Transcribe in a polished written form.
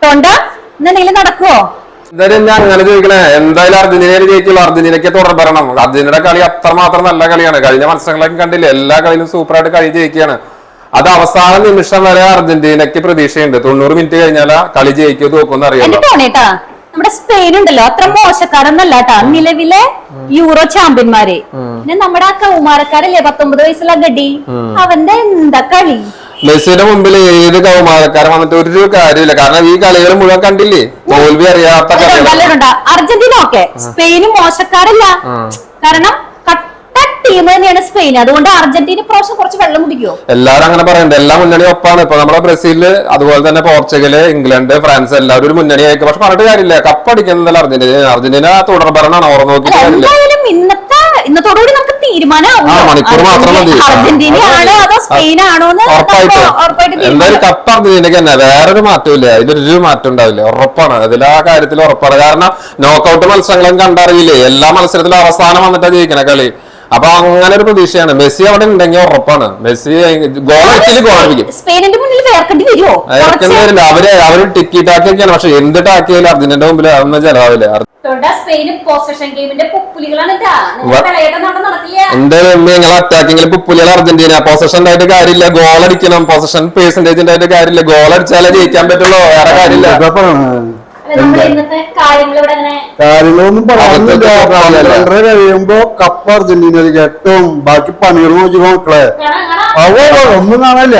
എന്തെങ്കിലും നടക്കുവോ? എന്തായാലും ഞാൻ അങ്ങനെ ചോദിക്കണേ, എന്തായാലും അർജന്റീനയിൽ ജയിക്കുള്ളൂ. അർജന്റീനയ്ക്ക് തുടർ ഭരണം. അർജന്റീനയുടെ കളി അത്രമാത്രം നല്ല കളിയാണ്. കഴിഞ്ഞ മത്സരങ്ങളൊക്കെ കണ്ടില്ലേ, എല്ലാ കളിയിലും സൂപ്പറായിട്ട് കളി ജയിക്കുകയാണ്. അത് അവസാന നിമിഷം വരെ അർജന്റീനയ്ക്ക് പ്രതീക്ഷയുണ്ട്. 90 മിനിറ്റ് കഴിഞ്ഞാൽ കളി ജയിക്കോ തോക്കുമെന്ന് അറിയാലോ. നമ്മുടെ സ്പെയിൻ ഉണ്ടല്ലോ, അത്ര മോശക്കാരൊന്നല്ല കേട്ടാ, നിലവിലെ യൂറോ ചാമ്പ്യന്മാര്. പിന്നെ നമ്മുടെ ആ കൗമാരക്കാരല്ലേ 19 വയസ്സുള്ള ഗഡി, അവന്റെ എന്താ കളി. മെസ്സിയുടെ മുമ്പിൽ ഏത് കൗമാരക്കാരൻ വന്നിട്ട് ഒരു കാര്യമില്ല. കാരണം ഈ കളികൾ മുഴുവൻ കണ്ടില്ലേ, തോൽവി അറിയാത്ത അർജന്റീന ഓക്കെ, സ്പെയിനും മോശക്കാരല്ല. കാരണം ടീം തന്നെയാണ് സ്പെയിൻ. അതുകൊണ്ട് അർജന്റീന പ്രാവശ്യം കുറച്ച് വെള്ളം കുടിക്കുമോ? എല്ലാരും അങ്ങനെ പറയുന്നുണ്ട്. എല്ലാ മുന്നണി ഒപ്പാണ്. ഇപ്പൊ നമ്മുടെ ബ്രസീല്, അതുപോലെ തന്നെ പോർച്ചുഗല്, ഇംഗ്ലണ്ട്, ഫ്രാൻസ് എല്ലാവരും ഒരു മുന്നണി ആയിരിക്കും. പക്ഷെ പറഞ്ഞിട്ട് കാര്യമില്ല, കപ്പടിക്കുന്നതല്ല അർജന്റീന. അർജന്റീന തുടർ ഭരണമാണ്. ഓർമ്മ നോക്കി ഇന്നത്തോടുകൂടി നമുക്ക് തീരുമാനമാവും മണിക്കൂർ മാത്രം മതി. അർജന്റീനയാണോ അതോ സ്പെയിൻ ആണോ എന്ന് എന്തായാലും കപ്പ് അർജന്റീനക്ക് തന്നെ, വേറൊരു മാറ്റമില്ല. ഇതിലൊരു മാറ്റം ഉണ്ടാവില്ല, ഉറപ്പാണ്. അതിൽ ആ കാര്യത്തിൽ ഉറപ്പാണ്. കാരണം നോക്കൌട്ട് മത്സരങ്ങളും കണ്ടറിയില്ലേ, എല്ലാ മത്സരത്തിലും അവസാനം വന്നിട്ടാ ജയിക്കണ കളി. അപ്പൊ അങ്ങനെ ഒരു പ്രതീക്ഷയാണ്. മെസ്സി അവിടെ ഉണ്ടെങ്കിൽ ഉറപ്പാണ്. മെസ്സി ഗോളടിക്കും. സ്പെയിനിന്റെ മുന്നിൽ വേർക്കേണ്ടി വരുമോ? വരില്ല. അവര് ടിക്കി ടാക്കിയൊക്കെയാണ്. പക്ഷെ എന്ത് ടാക്കിയാലും അർജന്റീനയുടെ മുമ്പിൽ അതൊന്നും ചെലവാവില്ല. എന്റെ നിങ്ങൾ അറ്റാക്കിങ്ങിൽ പുപ്പുലികൾ അർജന്റീന പൊസഷൻ ആയിട്ട് കാര്യമില്ല, ഗോൾ അടിക്കണം. പൊസഷൻ പെർസെന്റേജിന്റെ ആയിട്ട് കാര്യമില്ല, ഗോൾ അടിച്ചാലേ ജയിക്കാൻ പറ്റുള്ളൂ, വേറെ കാര്യമില്ല. കാര്യങ്ങളൊന്നും കഴിയുമ്പോ കപ്പ് അർജന്റീനയിലേക്ക് ഏറ്റവും ബാക്കി പണികൾ നോക്കി മക്കളെ, അവ ഒന്നും കാണാനില്ല.